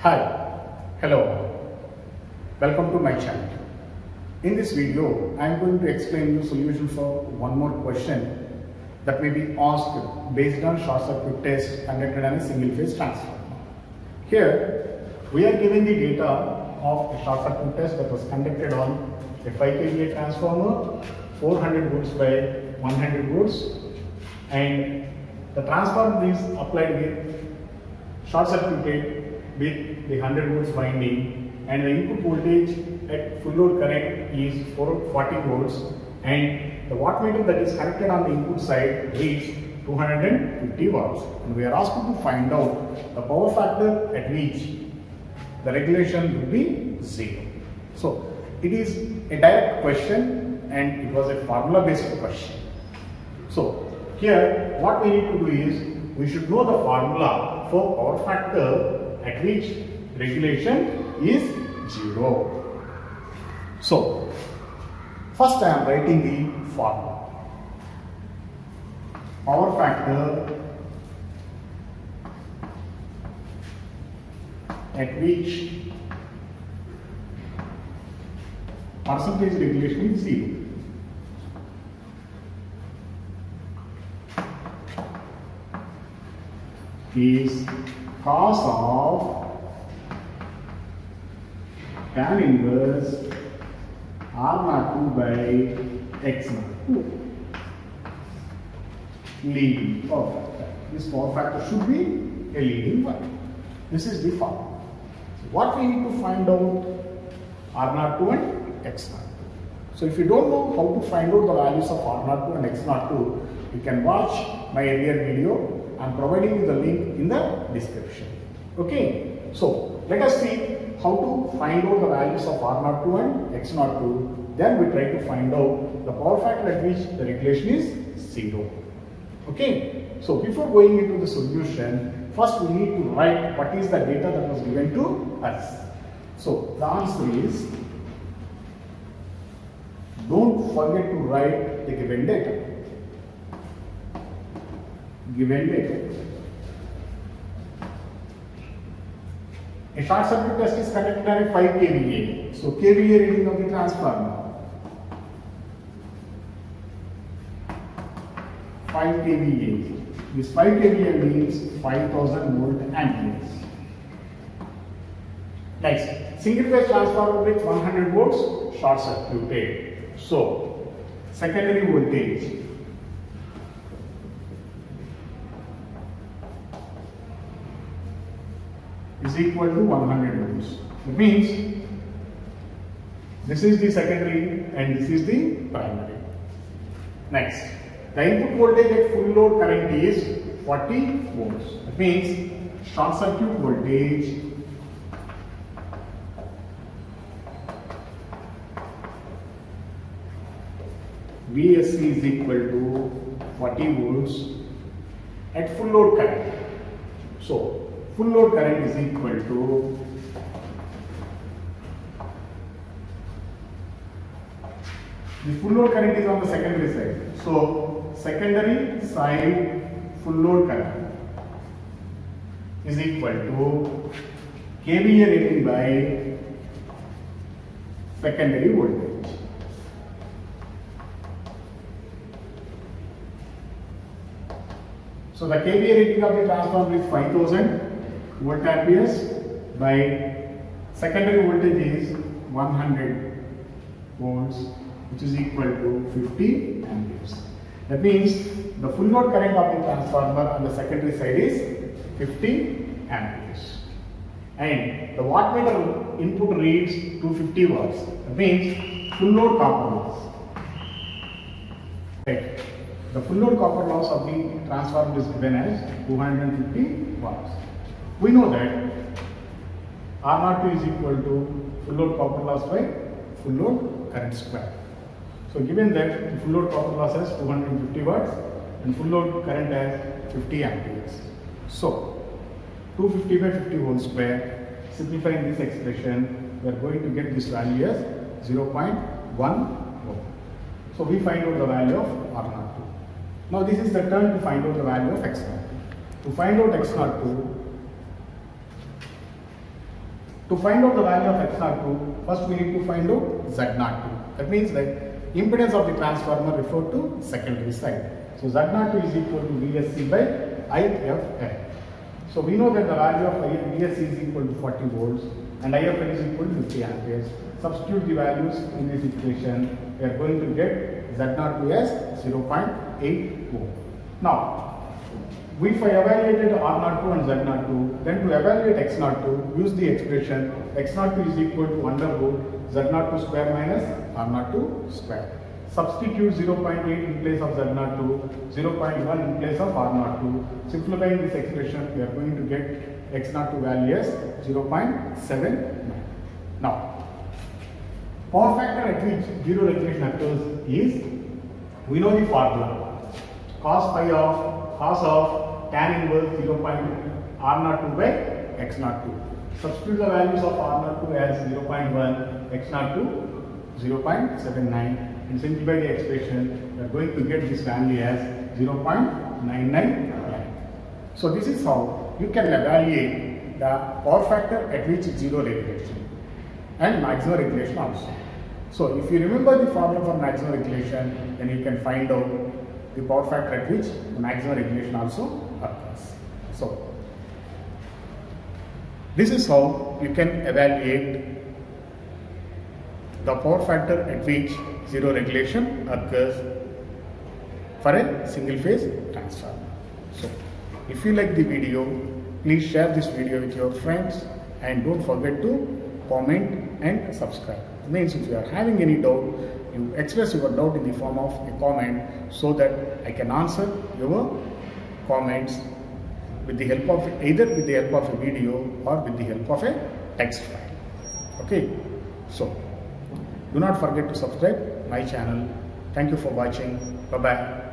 Hi, hello, welcome to my channel. In this video, I am going to explain you solution for one more question that may be asked based on short circuit test conducted on a single phase transformer. Here, we are given the data of a short circuit test that was conducted on a 5 kVA transformer, 400 volts by 100 volts, and the transformer is applied with short circuited with the 100 volts winding, and the input voltage at full load current is 440 volts, and the wattmeter that is connected on the input side is 250 watts, and we are asked to find out the power factor at which the regulation will be 0. So it is a direct question and it was a formula based question. So here what we need to do is we should know the formula for power factor at which regulation is 0. So first I am writing the formula. Power factor at which percentage regulation is 0. Is cos of tan inverse R02 by X02. Leading power factor. This power factor should be a leading one. This is the formula. So what we need to find out R02 and X02. So if you don't know how to find out the values of R02 and X02, you can watch my earlier video. I am providing you the link in the description. Okay. So let us see how to find out the values of R02 and X02. Then we try to find out the power factor at which the regulation is 0. Okay. So before going into the solution, first we need to write what is the data that was given to us. So the answer is, don't forget to write the given data. Given data. A short circuit test is conducted on a 5 kVA. So kVA reading of the transformer. 5 kVA. This 5 kVA means 5000 volt amperes. Next, single phase transformer with 100 volts short circuited. So secondary voltage is equal to 100 volts. That means this is the secondary and this is the primary. Next, the input voltage at full load current is 40 volts. That means short circuit voltage VSC is equal to 40 volts at full load current. So full load current is equal to the full load current is on the secondary side. So secondary side full load current is equal to kVA rating by secondary voltage. So the kVA rating of the transformer is 5000 volt amperes by secondary voltage is 100 volts, which is equal to 50 amperes. That means the full load current of the transformer on the secondary side is 50 amperes. And the wattmeter input reads 250 watts. That means full load copper loss. Right. The full load copper loss of the transformer is given as 250 watts. We know that R02 is equal to full load copper loss by full load current square. So given that the full load copper loss has 250 watts and full load current has 50 amperes. So 250 by 50 whole square, simplifying this expression, we are going to get this value as 0.1 ohm. So we find out the value of R02. Now this is the turn to find out the value of X02. To find out X02, To find out the value of X02, first we need to find out Z02. That means that impedance of the transformer referred to secondary side. So Z02 is equal to VSC by IFL. So we know that the value of VSC is equal to 40 volts and IFL is equal to 50 amperes. Substitute the values in this equation. We are going to get Z02 as 0.8 ohm. Now, we evaluated R02 and Z02. Then to evaluate X02, use the expression X02 is equal to under root Z02 square minus R02 square. Substitute 0.8 in place of Z02, 0.1 in place of R02. Simplifying this expression, we are going to get X02 value as 0.79. Now, power factor at which zero regulation occurs is, we know the formula, cos of tan inverse 0.2 R02 by X02. Substitute the values of R02 as 0.1, X02 0.79. And simplify the expression, we are going to get this value as 0.99. So this is how you can evaluate the power factor at which zero regulation and maximum regulation also. So if you remember the formula for maximum regulation, then you can find out the power factor at which the maximum regulation also occurs. So this is how you can evaluate the power factor at which zero regulation occurs for a single phase transformer. So if you like the video, please share this video with your friends and don't forget to comment and subscribe. It means if you are having any doubt, you express your doubt in the form of a comment so that I can answer your comments with the help of either with the help of a video or with the help of a text file. Okay, so do not forget to subscribe my channel. Thank you for watching. Bye bye.